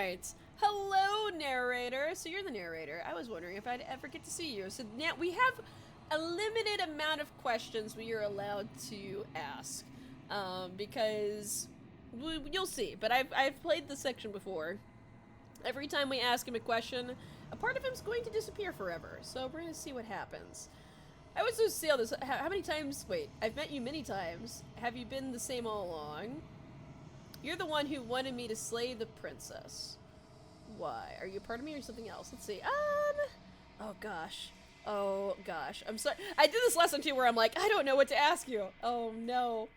Alright. Hello, narrator. So you're the narrator. I was wondering if I'd ever get to see you. So now we have a limited amount of questions we are allowed to ask. Because you'll see. But I've played this section before. Every time we ask him a question, a part of him's going to disappear forever. So we're going to see what happens. I was supposed to say all this. How many times? Wait, I've met you many times. Have you been the same all along? You're the one who wanted me to slay the princess. Why? Are you a part of me or something else? Let's see. Oh gosh. Oh gosh. I'm sorry. I did this last time too where I'm like, I don't know what to ask you. Oh no.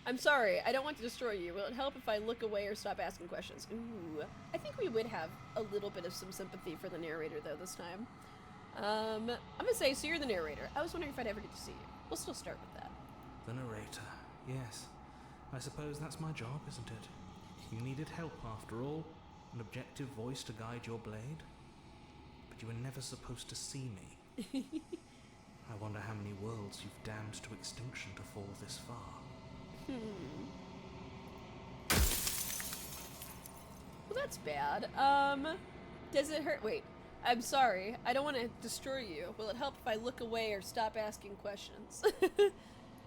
I'm sorry. I don't want to destroy you. Will it help if I look away or stop asking questions? Ooh. I think we would have a little bit of some sympathy for the narrator though this time. I'm gonna say, so you're the narrator. I was wondering if I'd ever get to see you. We'll still start with that. The narrator. Yes. I suppose that's my job, isn't it? You needed help after all. An objective voice to guide your blade. But you were never supposed to see me. I wonder how many worlds you've damned to extinction to fall this far. Well, that's bad. Does it hurt? Wait. I'm sorry. I don't want to destroy you. Will it help if I look away or stop asking questions?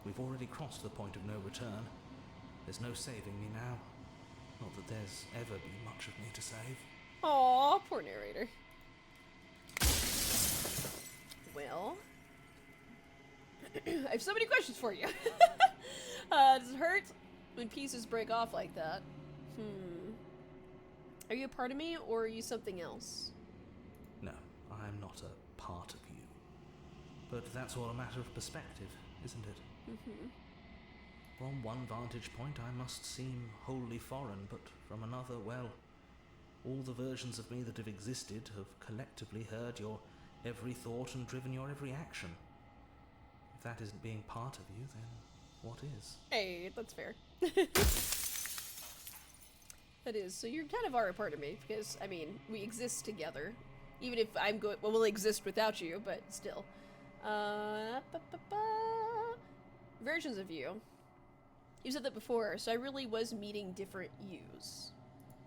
We've already crossed the point of no return. There's no saving me now. Not that there's ever been much of me to save. Aw, poor narrator. Well, I have so many questions for you. Does it hurt when pieces break off like that? Are you a part of me, or are you something else? No, I'm not a part of you. But that's all a matter of perspective, isn't it? From one vantage point, I must seem wholly foreign, but from another, well, all the versions of me that have existed have collectively heard your every thought and driven your every action. If that isn't being part of you, then what is? Hey, that's fair. That is. So you kind of are a part of me, because, I mean, we exist together. Even if I'm well, we'll exist without you, but still. Versions of you. You said that before, so I really was meeting different yous.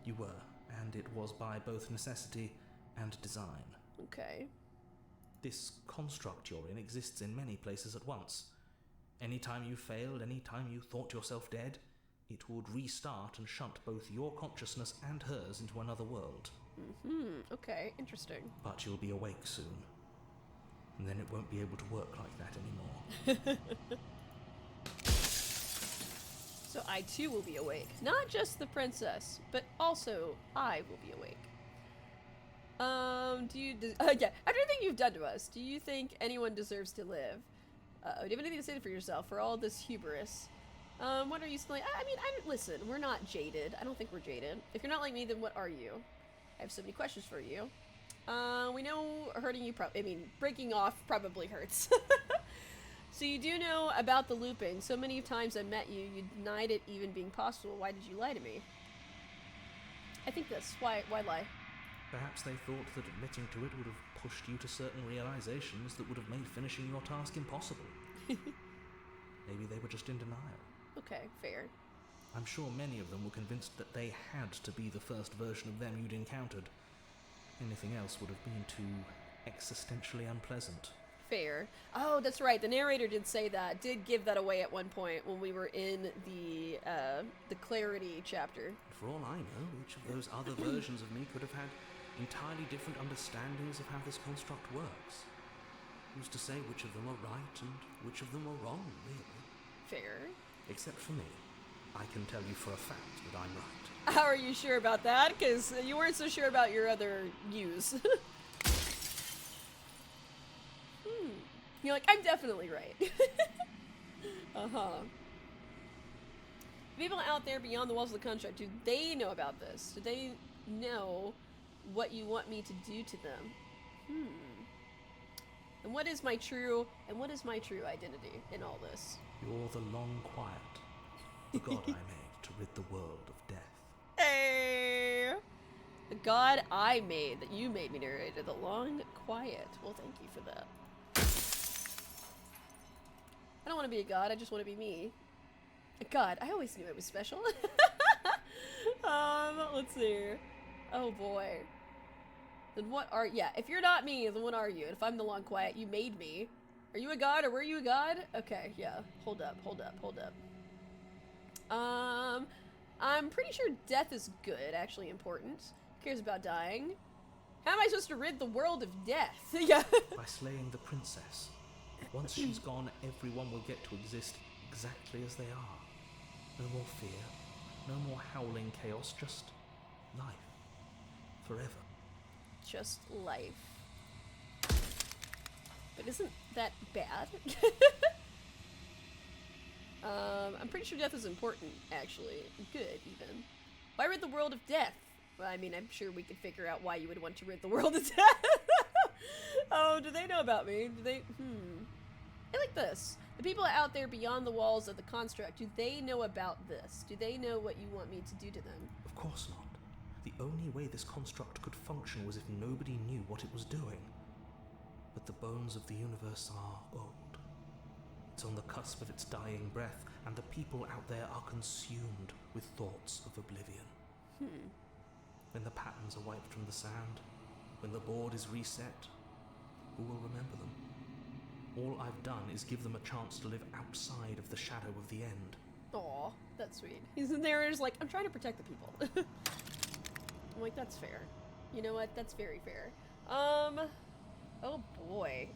You were, and it was by both necessity and design. Okay. This construct you're in exists in many places at once. Any time you failed, any time you thought yourself dead, it would restart and shunt both your consciousness and hers into another world. Okay, interesting. But you'll be awake soon. And then it won't be able to work like that anymore. So I too will be awake. Not just the princess, but also I will be awake. Yeah, after everything you've done to us, do you think anyone deserves to live? Do you have anything to say for yourself for all this hubris? What are you still like? I mean, listen, we're not jaded. I don't think we're jaded. If you're not like me, then what are you? I have so many questions for you. We know hurting you breaking off probably hurts. So you do know about the looping. So many times I met you, you denied it even being possible. Why did you lie to me? I think this. Why lie? Perhaps they thought that admitting to it would have pushed you to certain realizations that would have made finishing your task impossible. Maybe they were just in denial. Okay, fair. I'm sure many of them were convinced that they had to be the first version of them you'd encountered. Anything else would have been too existentially unpleasant. Fair. Oh, that's right. The narrator did say that. Did give that away at one point when we were in the Clarity chapter. For all I know, each of those other versions of me could have had entirely different understandings of how this construct works. Who's to say which of them are right and which of them are wrong, really? Fair. Except for me. I can tell you for a fact that I'm right. How are you sure about that? Because you weren't so sure about your other views. You're like, I'm definitely right. People out there beyond the walls of the construct, do they know about this? Do they know what you want me to do to them? And what is my true identity in all this? You're the long quiet, the god I made to rid the world of death. Hey! The god I made, that you made me narrate, the long quiet. Well, thank you for that. I don't want to be a god, I just want to be me. A god, I always knew I was special. Let's see. Oh boy. Then what are, yeah, if you're not me, then what are you? And if I'm the Long Quiet, you made me. Are you a god or were you a god? Okay, yeah. Hold up. I'm pretty sure death is good, actually important. Who cares about dying? How am I supposed to rid the world of death? Yeah. By slaying the princess. Once she's gone, everyone will get to exist exactly as they are. No more fear, no more howling chaos, just life. Forever. Just life. But isn't that bad? I'm pretty sure death is important, actually. Good, even. Why rid the world of death? Well, I mean, I'm sure we could figure out why you would want to rid the world of death. Oh, do they know about me? Do they? I like this. The people out there beyond the walls of the construct, do they know about this? Do they know what you want me to do to them? Of course not. The only way this construct could function was if nobody knew what it was doing. But the bones of the universe are old. It's on the cusp of its dying breath, and the people out there are consumed with thoughts of oblivion. When the patterns are wiped from the sand, when the board is reset, who will remember them? All I've done is give them a chance to live outside of the shadow of the end. Aw, that's sweet. He's in there just like, I'm trying to protect the people. I'm like, that's fair. You know what? That's very fair. Oh boy.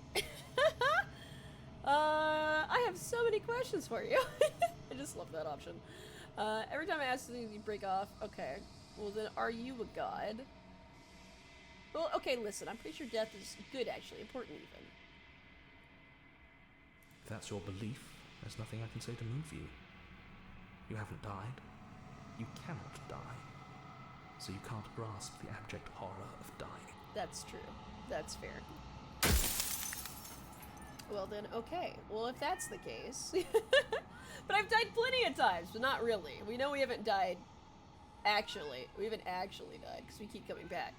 I have so many questions for you. I just love that option. Every time I ask things, you break off. Okay. Well, then, are you a god? Well, okay, listen. I'm pretty sure death is good, actually. Important, even. If that's your belief, there's nothing I can say to move you. You haven't died. You cannot die. So you can't grasp the abject horror of dying. That's true. That's fair. Well then, okay. Well, if that's the case... But I've died plenty of times, but not really. We know we haven't died actually. We haven't actually died, because we keep coming back.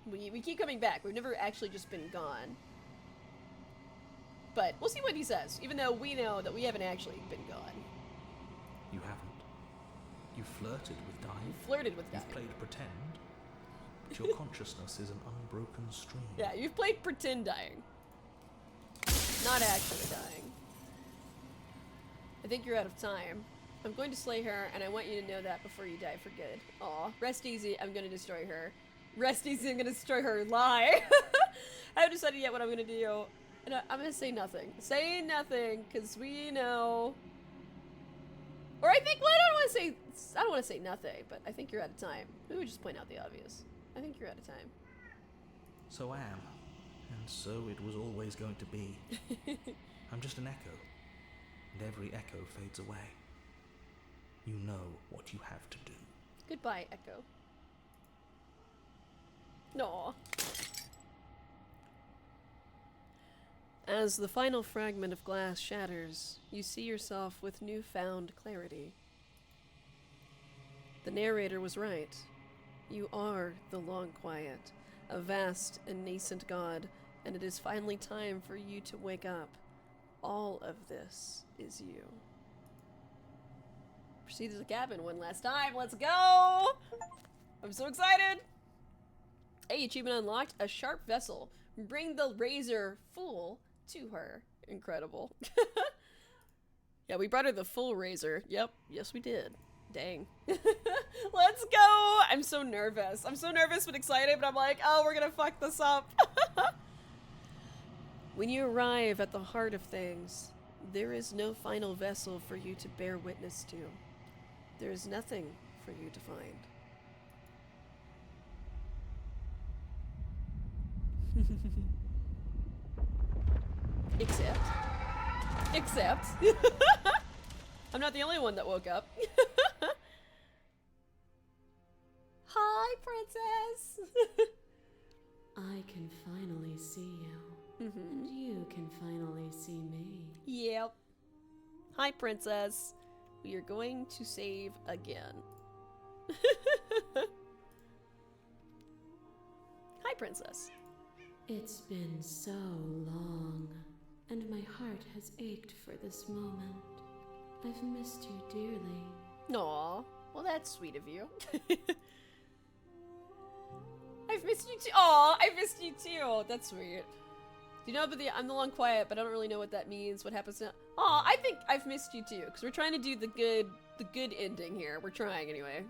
We keep coming back. We've never actually just been gone. But we'll see what he says, even though we know that we haven't actually been gone. You haven't. You flirted with dying. You flirted with dying. You've played pretend. But your consciousness is an unbroken stream. Yeah, you've played pretend dying. Not actually dying. I think you're out of time. I'm going to slay her, and I want you to know that before you die for good. Aw. Rest easy, I'm gonna destroy her. Rest easy, I'm gonna destroy her. Lie. I haven't decided yet what I'm gonna do. And I'm gonna say nothing. Say nothing, because we know... Or I think, well, I don't want to say nothing, but I think you're out of time. We would just point out the obvious. I think you're out of time. So I am. And so it was always going to be. I'm just an echo. And every echo fades away. You know what you have to do. Goodbye, Echo. No. As the final fragment of glass shatters, you see yourself with newfound clarity. The narrator was right. You are the Long Quiet, a vast and nascent god, and it is finally time for you to wake up. All of this is you. Proceed to the cabin one last time. Let's go! I'm so excited! Hey, achievement unlocked. A sharp vessel. Bring the razor full to her. Incredible. Yeah, we brought her the full razor. Yep. Yes, we did. Dang. Let's go! I'm so nervous. I'm so nervous but excited, but I'm like, oh, we're gonna fuck this up. When you arrive at the heart of things, there is no final vessel for you to bear witness to. There is nothing for you to find. Except. I'm not the only one that woke up. Hi, princess. I can finally see you. And you can finally see me. Yep. Hi, princess. We are going to save again. Hi, princess. It's been so long, and my heart has ached for this moment. I've missed you dearly. Aw. Well, that's sweet of you. too. Aw, I missed you too. That's sweet. Do you know about the I'm the long quiet, but I don't really know what that means. What happens now? Aw, I think I've missed you too, because we're trying to do the good ending here. We're trying anyway.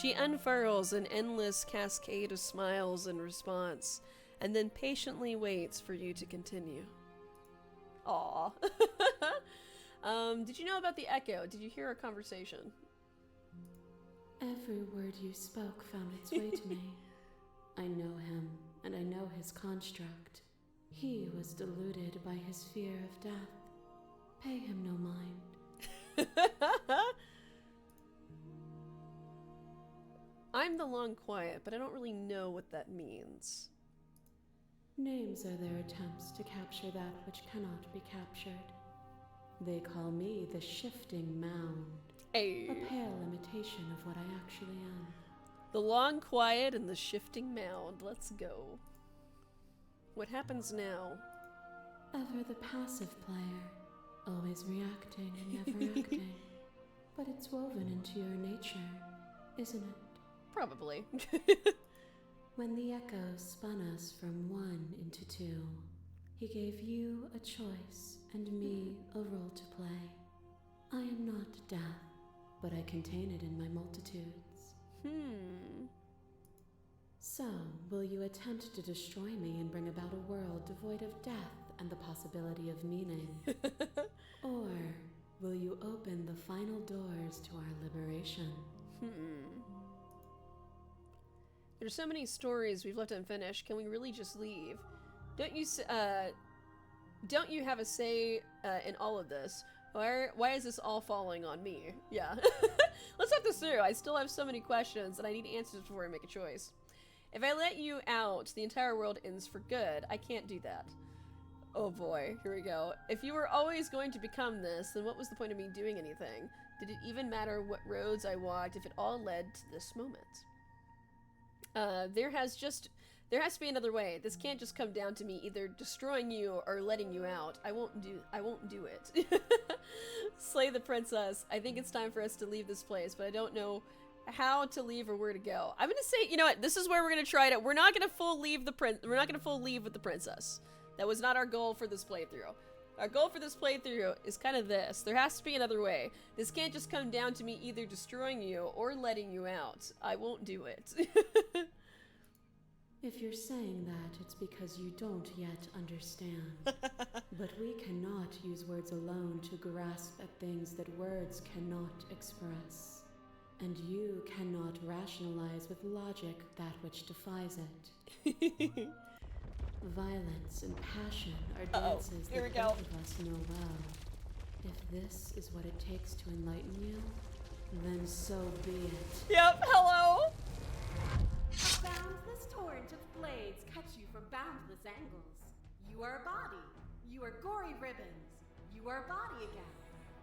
She unfurls an endless cascade of smiles in response, and then patiently waits for you to continue. Aw. Did you know about the echo? Did you hear our conversation? Every word you spoke found its way to me. I know him, and I know his construct. He was deluded by his fear of death. Pay him no mind. I'm the long quiet, but I don't really know what that means. Names are their attempts to capture that which cannot be captured. They call me the Shifting Mound. Hey. A pale imitation of what I actually am. The long quiet and the shifting mound. Let's go. What happens now? Ever the passive player, always reacting and never acting. But it's woven into your nature, isn't it? Probably. When the echo spun us from one into two, he gave you a choice and me a role to play. I am not death, but I contain it in my multitudes. So, will you attempt to destroy me and bring about a world devoid of death and the possibility of meaning? Or will you open the final doors to our liberation? There's so many stories we've left unfinished. Can we really just leave? Don't you have a say in all of this? Why is this all falling on me? Yeah. Let's talk this through. I still have so many questions and I need answers before I make a choice. If I let you out, the entire world ends for good. I can't do that. Oh boy, here we go. If you were always going to become this, then what was the point of me doing anything? Did it even matter what roads I walked if it all led to this moment? There has to be another way. This can't just come down to me either destroying you or letting you out. I won't do it. Slay the princess. I think it's time for us to leave this place, but I don't know how to leave or where to go. I'm gonna say, you know what? This is where we're gonna try it. We're not gonna full leave with the princess. That was not our goal for this playthrough. Our goal for this playthrough is kind of this. There has to be another way. This can't just come down to me either destroying you or letting you out. I won't do it. If you're saying that, it's because you don't yet understand. But we cannot use words alone to grasp at things that words cannot express. And you cannot rationalize with logic that which defies it. Violence and passion are dances that both of us know well. If this is what it takes to enlighten you, then so be it. Yep, hello! A boundless torrent of blades cut you from boundless angles. You are a body. You are gory ribbons. You are a body again.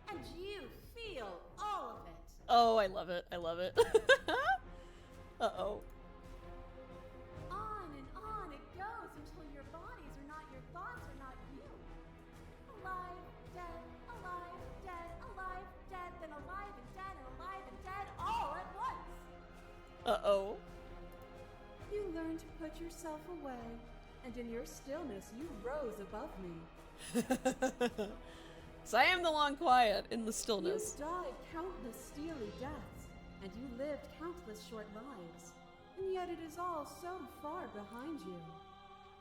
And you feel all of it. Oh, I love it. I love it. Uh-oh. On and on it goes until your bodies are not your thoughts, are not you. Alive, dead, alive, dead, alive, dead, then alive and dead and alive and dead all at once. Uh-oh. You learn to put yourself away, and in your stillness you rose above me. So I am the long quiet in the stillness. You died countless steely deaths, and you lived countless short lives. And yet it is all so far behind you.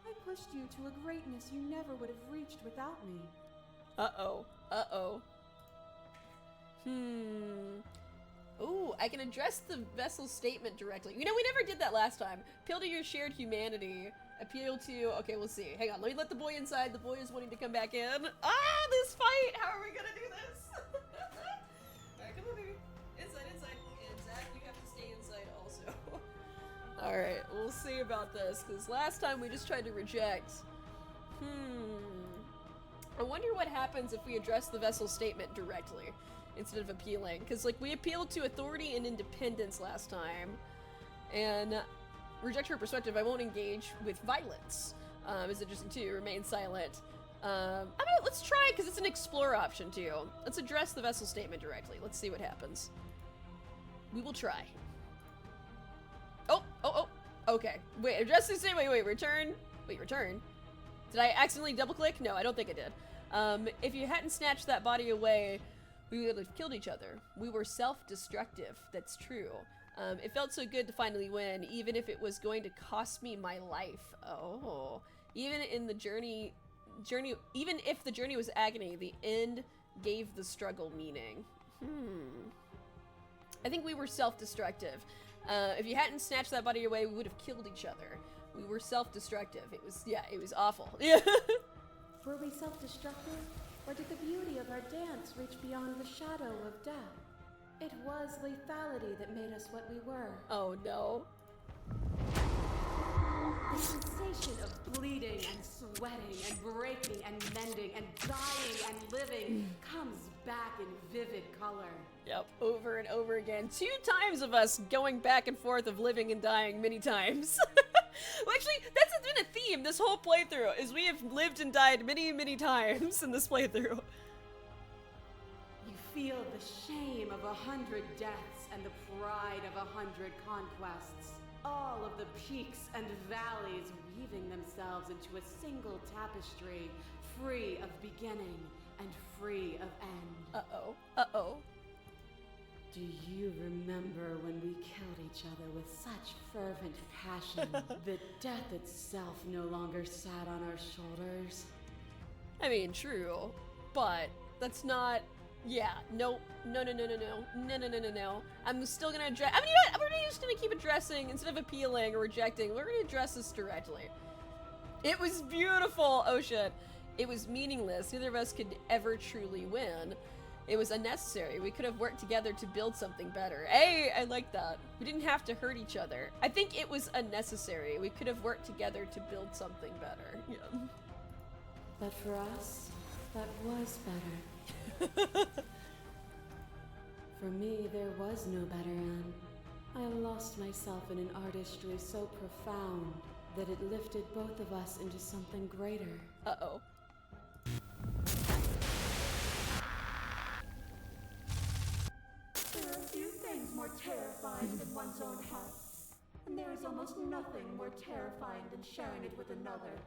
I pushed you to a greatness you never would have reached without me. Uh-oh. Uh-oh. Ooh, I can address the vessel statement directly. You know, we never did that last time. Appeal to your shared humanity. Appeal to... Okay, we'll see. Hang on, let me let the boy inside. The boy is wanting to come back in. Ah, this fight! How are we gonna do this? Alright, come on, baby. Inside, inside. And Zach, you have to stay inside also. Alright, we'll see about this, because last time we just tried to reject. I wonder what happens if we address the vessel statement directly instead of appealing. Because, like, we appealed to authority and independence last time. And... reject her perspective, I won't engage with violence. Is interesting too, remain silent. Let's try, because it's an explore option too. Let's address the vessel statement directly. Let's see what happens. We will try. Okay. Wait, address the same. Wait, return. Wait, return. Did I accidentally double click? No, I don't think I did. If you hadn't snatched that body away, we would have killed each other. We were self-destructive. That's true. It felt so good to finally win, even if it was going to cost me my life. Oh. Even in the journey, even if the journey was agony, the end gave the struggle meaning. I think we were self-destructive. If you hadn't snatched that body away, we would have killed each other. We were self-destructive. It was awful. Yeah. Were we self-destructive, or did the beauty of our dance reach beyond the shadow of death? It was lethality that made us what we were. Oh no. The sensation of bleeding and sweating and breaking and mending and dying and living comes back in vivid color. Yep, over and over again. 2 times of us going back and forth of living and dying many times. Well, actually, that's been a theme this whole playthrough, is we have lived and died many, many times in this playthrough. You feel the shame of 100 deaths and the pride of 100 conquests. All of the peaks and valleys weaving themselves into a single tapestry, free of beginning and free of end. Uh-oh. Uh-oh. Do you remember when we killed each other with such fervent passion that death itself no longer sat on our shoulders? I mean, true, but that's not... Yeah, no. I'm still gonna address... I mean, you know what? We're just gonna keep addressing, instead of appealing or rejecting, we're gonna address this directly. It was beautiful! Oh shit. It was meaningless. Neither of us could ever truly win. It was unnecessary. We could have worked together to build something better. Hey, I like that. We didn't have to hurt each other. I think it was unnecessary. We could have worked together to build something better. Yeah. But for us, that was better. For me, there was no better end. I lost myself in an artistry so profound that it lifted both of us into something greater. Uh-oh. There are few things more terrifying than one's own heart, and there is almost nothing more terrifying than sharing it with another.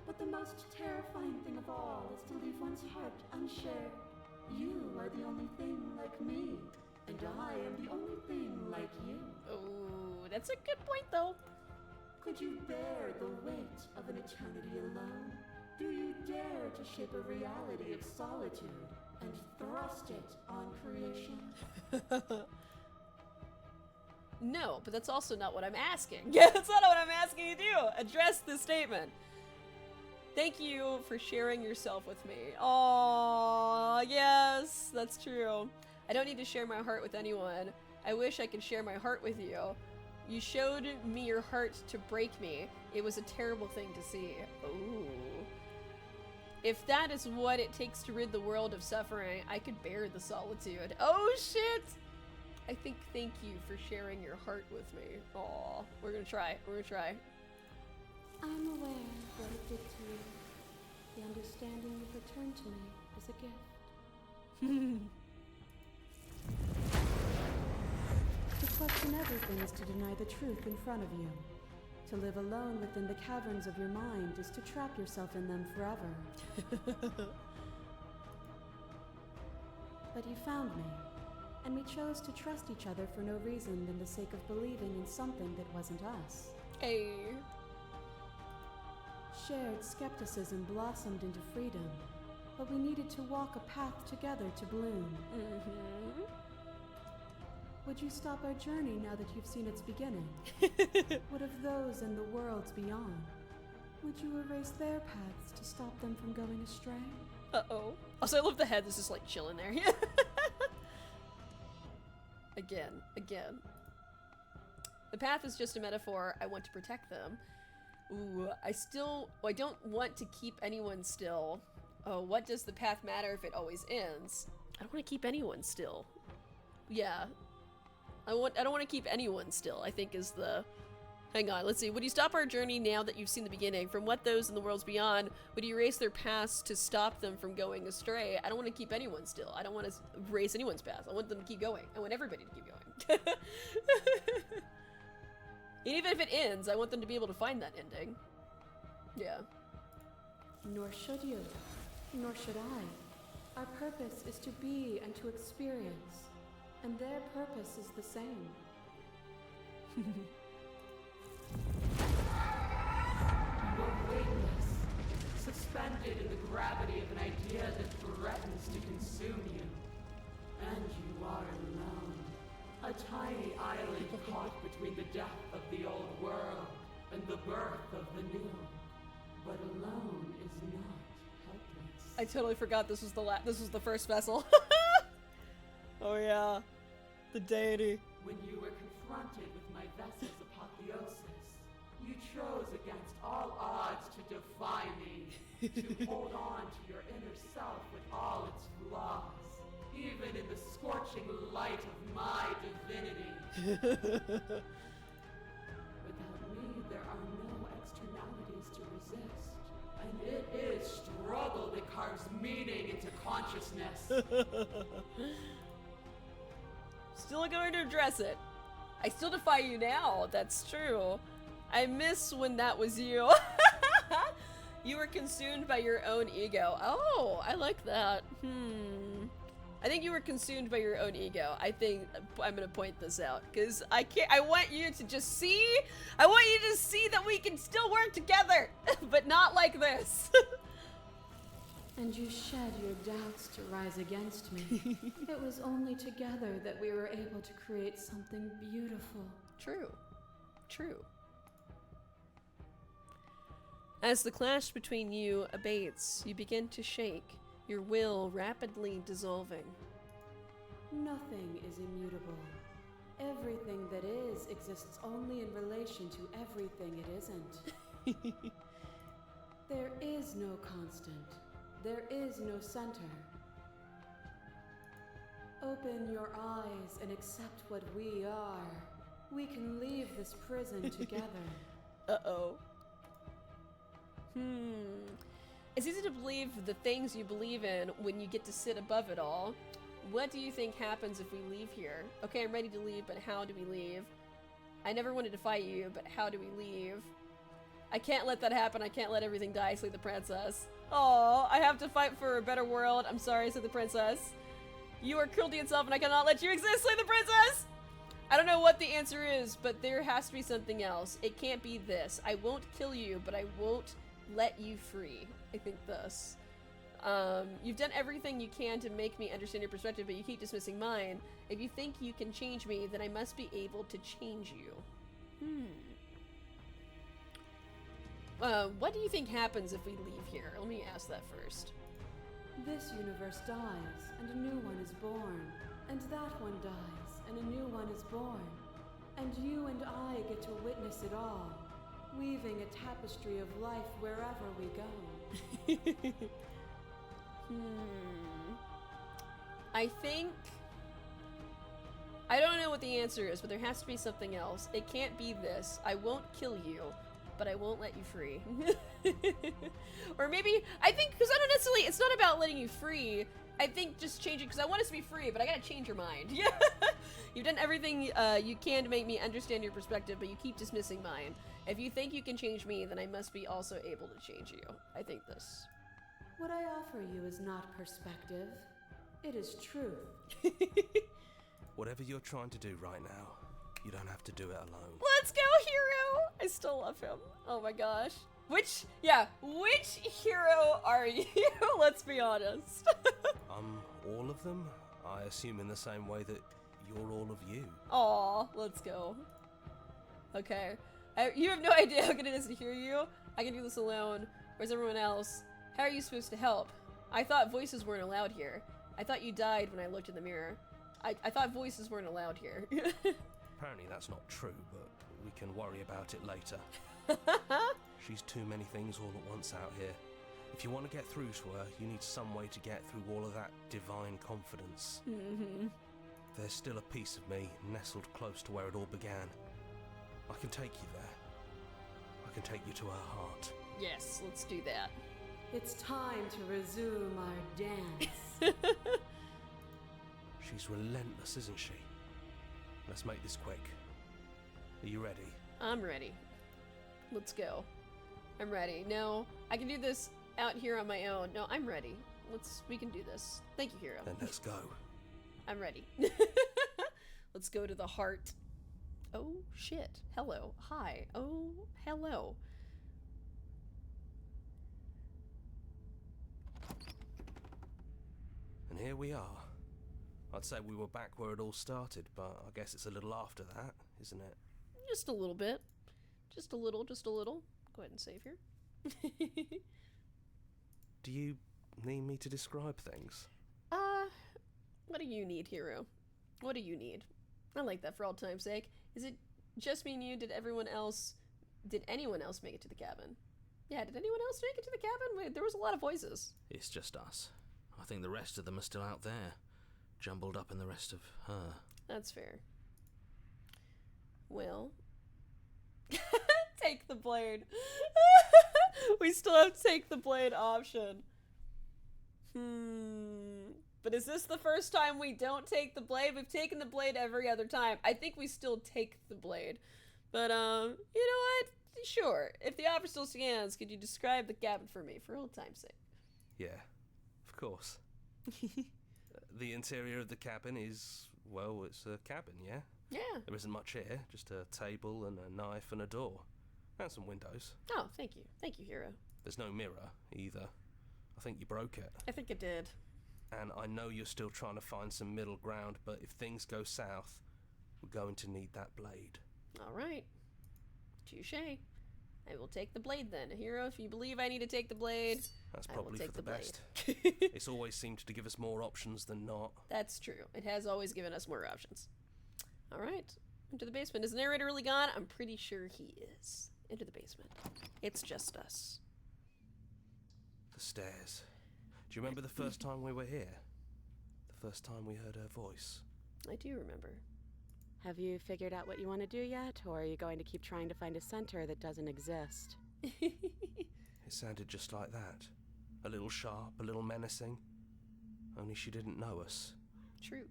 But the most terrifying thing of all is to leave one's heart unshared. You are the only thing like me, and I am the only thing like you. Oh, that's a good point, though. Could you bear the weight of an eternity alone? Do you dare to shape a reality of solitude and thrust it on creation? No, but that's also not what I'm asking. Yeah, that's not what I'm asking you to do. Address this statement. Thank you for sharing yourself with me. Aww, yes, that's true. I don't need to share my heart with anyone. I wish I could share my heart with you. You showed me your heart to break me. It was a terrible thing to see. Ooh. If that is what it takes to rid the world of suffering, I could bear the solitude. Oh shit! I think thank you for sharing your heart with me. Aw, we're gonna try. We're gonna try. I'm aware of what it did to you. The understanding you've returned to me is a gift. To question everything is to deny the truth in front of you. To live alone within the caverns of your mind is to trap yourself in them forever. But you found me, and we chose to trust each other for no reason than the sake of believing in something that wasn't us. Hey. Shared skepticism blossomed into freedom, but we needed to walk a path together to bloom. Mm-hmm. Would you stop our journey now that you've seen its beginning? What of those in the worlds beyond? Would you erase their paths to stop them from going astray? Uh-oh. Also, I love the head that's just like chilling there. Again. The path is just a metaphor. I want to protect them. Ooh, I don't want to keep anyone still. Oh, what does the path matter if it always ends? I don't want to keep anyone still. Yeah. I don't want to keep anyone still, I think is the Hang on, let's see. Would you stop our journey now that you've seen the beginning? From what those in the worlds beyond, would you erase their past to stop them from going astray? I don't want to keep anyone still. I don't want to erase anyone's past. I want them to keep going. I want everybody to keep going. And even if it ends, I want them to be able to find that ending. Yeah. Nor should you. Nor should I. Our purpose is to be and to experience. And their purpose is the same. You are weightless, suspended in the gravity of an idea that threatens to consume you. And you are alone. A tiny island caught between the death of the old world and the birth of the new. But alone is not helpless. I totally forgot this was the first vessel. Oh yeah. The deity. When you were confronted with my vessel's apotheosis, you chose against all odds to defy me, to hold on to your inner self with all its flaws, even in the scorching light of my divinity. Without me, there are no externalities to resist, and it is struggle that carves meaning into consciousness. Still going to address it. I still defy you now, that's true. I miss when that was you. You were consumed by your own ego. Oh, I like that. I think you were consumed by your own ego. I think I'm gonna point this out because I want you to just see. I want you to see that we can still work together, but not like this. And you shed your doubts to rise against me. It was only together that we were able to create something beautiful. True. True. As the clash between you abates, you begin to shake, your will rapidly dissolving. Nothing is immutable. Everything that is exists only in relation to everything it isn't. There is no constant. There is no center. Open your eyes and accept what we are. We can leave this prison together. Uh-oh. It's easy to believe the things you believe in when you get to sit above it all. What do you think happens if we leave here? Okay, I'm ready to leave, but how do we leave? I never wanted to fight you, but how do we leave? I can't let that happen. I can't let everything die, said the princess. Oh, I have to fight for a better world. I'm sorry, said the princess. You are cruelty itself, and I cannot let you exist, said the princess! I don't know what the answer is, but there has to be something else. It can't be this. I won't kill you, but I won't let you free. I think this. You've done everything you can to make me understand your perspective, but you keep dismissing mine. If you think you can change me, then I must be able to change you. What do you think happens if we leave here? Let me ask that first. This universe dies, and a new one is born. And that one dies, and a new one is born. And you and I get to witness it all, weaving a tapestry of life wherever we go. I don't know what the answer is, but there has to be something else. It can't be this. I won't kill you, but I won't let you free. Or maybe, I think, because I don't necessarily, it's not about letting you free. I think just changing, because I want us to be free, but I gotta change your mind. Yeah. You've done everything you can to make me understand your perspective, but you keep dismissing mine. If you think you can change me, then I must be also able to change you. I think this. What I offer you is not perspective. It is truth. Whatever you're trying to do right now, you don't have to do it alone. Let's go, hero! I still love him. Oh my gosh. Which hero are you? Let's be honest. All of them? I assume in the same way that you're all of you. Aw, let's go. Okay. You have no idea how good it is to hear you. I can do this alone. Where's everyone else? How are you supposed to help? I thought voices weren't allowed here. I thought you died when I looked in the mirror. I thought voices weren't allowed here. Apparently that's not true, but we can worry about it later. She's too many things all at once out here. If you want to get through to her, you need some way to get through all of that divine confidence. There's still a piece of me nestled close to where it all began. I can take you there. can take you to her heart. Yes, let's do that. It's time to resume our dance. She's relentless, isn't she? Let's make this quick. Are you ready? I'm ready. Let's go. I'm ready. No, I can do this out here on my own. No, I'm ready. We can do this. Thank you, Hero. Then let's go. I'm ready. Let's go to the heart. Oh, shit. Hello. Hi. Oh, hello. And here we are. I'd say we were back where it all started, but I guess it's a little after that, isn't it? Just a little bit. Just a little, just a little. Go ahead and save here. Do you need me to describe things? What do you need, Hero? What do you need? I like that for all time's sake. Is it just me and you? Did anyone else make it to the cabin? Yeah, did anyone else make it to the cabin? Wait, there was a lot of voices. It's just us. I think the rest of them are still out there, jumbled up in the rest of her. That's fair. Well, take the blade. We still have take the blade option. But is this the first time we don't take the blade? We've taken the blade every other time. I think we still take the blade. But, you know what? Sure. If the offer still stands, could you describe the cabin for me, for old time's sake? Yeah, of course. The interior of the cabin is, well, it's a cabin, yeah? Yeah. There isn't much here, just a table and a knife and a door. And some windows. Oh, thank you. Thank you, Hero. There's no mirror, either. I think you broke it. I think it did. And I know you're still trying to find some middle ground, but if things go south, we're going to need that blade. All right. Touche. I will take the blade then. Hero, if you believe I need to take the blade, That's I will probably take for the blade. best. It's always seemed to give us more options than not. That's true. It has always given us more options. All right. Into the basement. Is the narrator really gone? I'm pretty sure he is. Into the basement. It's just us. The stairs. Do you remember the first time we were here? The first time we heard her voice? I do remember. Have you figured out what you want to do yet, or are you going to keep trying to find a center that doesn't exist? It sounded just like that. A little sharp, a little menacing. Only she didn't know us. True.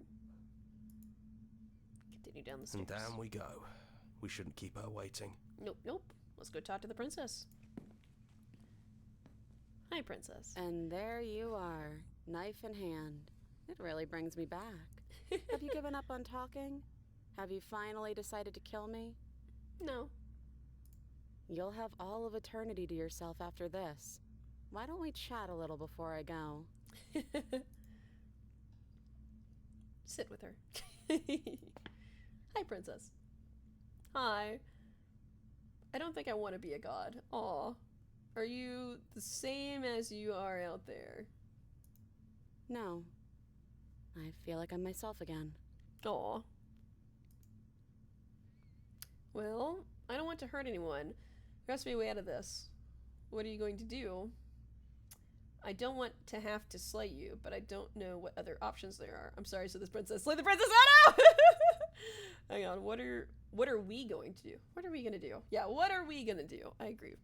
Continue down the stairs. And down we go. We shouldn't keep her waiting. Nope, nope. Let's go talk to the princess. Hi, princess. And there you are, knife in hand. It really brings me back. Have you given up on talking? Have you finally decided to kill me? No. You'll have all of eternity to yourself after this. Why don't we chat a little before I go? Sit with her. Hi, princess. Hi. I don't think I want to be a god. Aw. Are you the same as you are out there? No. I feel like I'm myself again. Aw. Well, I don't want to hurt anyone. There has to be a way out of this. What are you going to do? I don't want to have to slay you, but I don't know what other options there are. I'm sorry, so this princess. Slay the princess! Oh no! Hang on, what are we going to do? What are we gonna do? Yeah, what are we gonna do? I agree.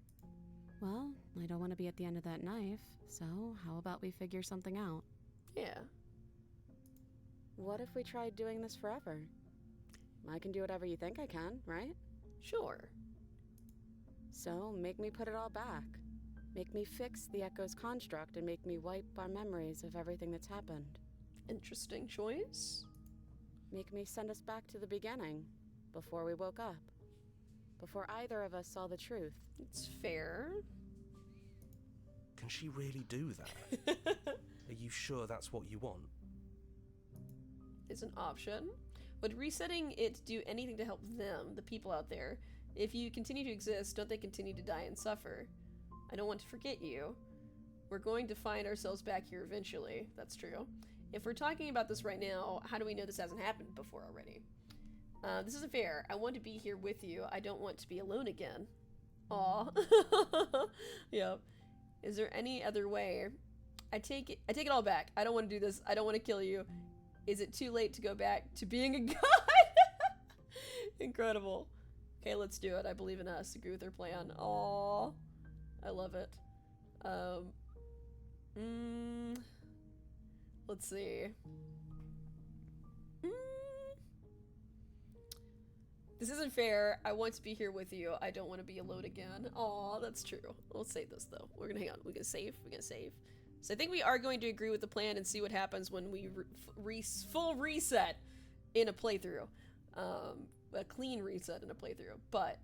Well, I don't want to be at the end of that knife, so how about we figure something out? Yeah. What if we tried doing this forever? I can do whatever you think I can, right? Sure. So, make me put it all back. Make me fix the Echo's construct and make me wipe our memories of everything that's happened. Interesting choice. Make me send us back to the beginning, before we woke up. Before either of us saw the truth. It's fair. Can she really do that? Are you sure that's what you want? Is an option. Would resetting it do anything to help them, the people out there? If you continue to exist, don't they continue to die and suffer? I don't want to forget you. We're going to find ourselves back here eventually. That's true. If we're talking about this right now, how do we know this hasn't happened before already? This isn't fair. I want to be here with you. I don't want to be alone again. Aw. Yep. Is there any other way? I take it all back. I don't want to do this. I don't want to kill you. Is it too late to go back to being a god? Incredible. Okay, let's do it. I believe in us. Agree with their plan. Aww. I love it. Let's see. This isn't fair. I want to be here with you. I don't want to be alone again. Aw, that's true. We'll save this though. We're gonna hang on. We're gonna save. We're gonna save. So I think we are going to agree with the plan and see what happens when we full reset in a playthrough. A clean reset in a playthrough. But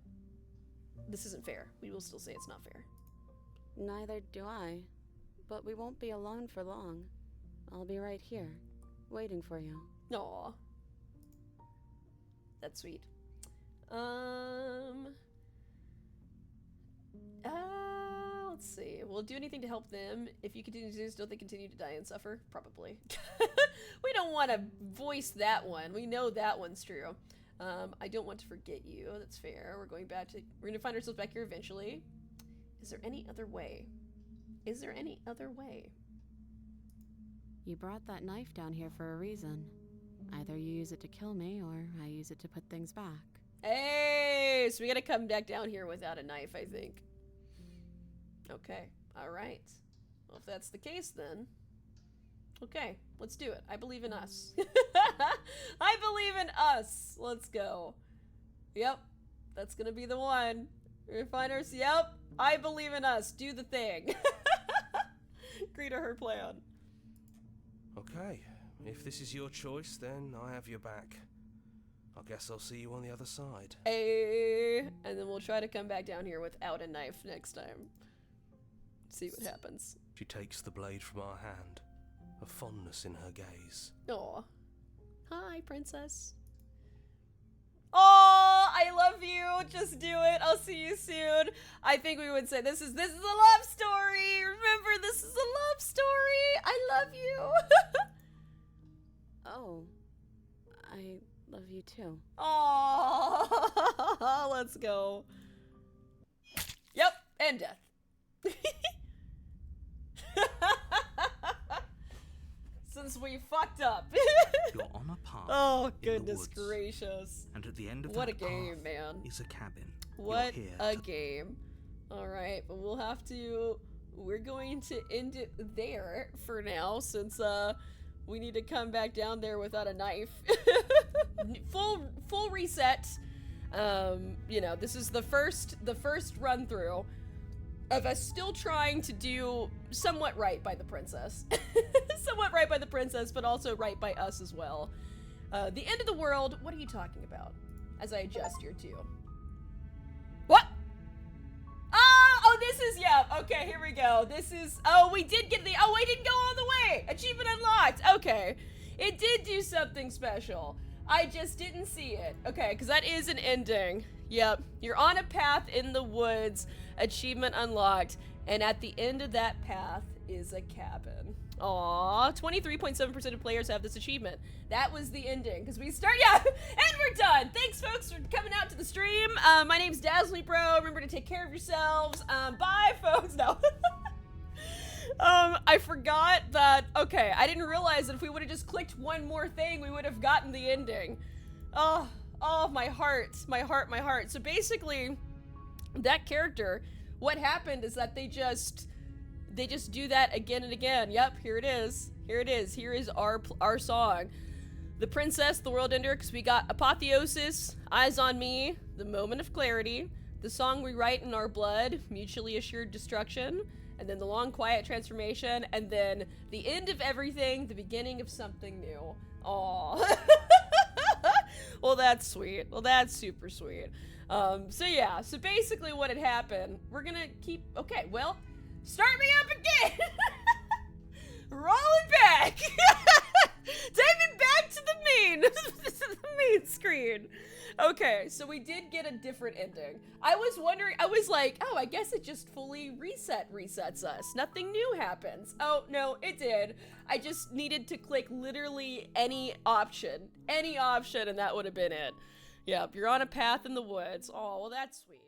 this isn't fair. We will still say it's not fair. Neither do I. But we won't be alone for long. I'll be right here, waiting for you. Aw. That's sweet. Let's see. We'll do anything to help them. If you continue to do this, don't they continue to die and suffer? Probably. We don't want to voice that one. We know that one's true. I don't want to forget you. That's fair. We're going to find ourselves back here eventually. Is there any other way? Is there any other way? You brought that knife down here for a reason. Either you use it to kill me, or I use it to put things back. Hey, so we gotta come back down here without a knife, I think. Okay, alright. Well, if that's the case, then... Okay, let's do it. I believe in us. I believe in us! Let's go. Yep, that's gonna be the one. Refiners, yep, I believe in us. Do the thing. Agree to her plan. Okay, if this is your choice, then I have your back. I guess I'll see you on the other side. Hey, and then we'll try to come back down here without a knife next time. See what happens. She takes the blade from our hand, a fondness in her gaze. Aw. Hi, princess. Oh, I love you. Just do it. I'll see you soon. I think we would say this is a love story. Remember, this is a love story. I love you. Oh, I love you too. Oh, let's go. Yep, and death. Since we fucked up. You're on a path. Oh, in the goodness woods, gracious. And at the end of What a that game, path man. is a cabin. What You're here a to- game. Alright, but we're going to end it there for now, since, we need to come back down there without a knife. Full reset. You know, this is the first run through of us still trying to do somewhat right by the princess. Somewhat right by the princess, but also right by us as well. The end of the world, what are you talking about? As I adjust here too. What? Oh, this is, yeah, okay, here we go. This is, oh, we did get we didn't go all the way. Achievement unlocked. Okay. It did do something special. I just didn't see it. Okay, because that is an ending. Yep. You're on a path in the woods. Achievement unlocked. And at the end of that path is a cabin. Aww. 23.7% of players have this achievement. That was the ending. Because we start, yeah. And we're done. Thanks, folks, for coming out to the stream. My name's Dazzly Bro. Remember to take care of yourselves. Bye, folks. No. I forgot that, okay, I didn't realize that if we would have just clicked one more thing, we would have gotten the ending. Oh, my heart. So basically, that character, what happened is that they just do that again and again. Yep, here it is. Here is our song. The Princess, the World Ender, because we got Apotheosis, Eyes on Me, The Moment of Clarity, the song we write in our blood, Mutually Assured Destruction, and then the long quiet transformation, and then the end of everything, the beginning of something new. Aww. Well, that's sweet. Well, that's super sweet. So yeah, so basically what had happened, we're gonna keep, okay, well, start me up again! Rolling back! Take me back to the main screen. Okay, so we did get a different ending. I was wondering, I was like, oh, I guess it just fully resets us. Nothing new happens. Oh, no, it did. I just needed to click literally any option, and that would have been it. Yep, you're on a path in the woods. Oh, well, that's sweet.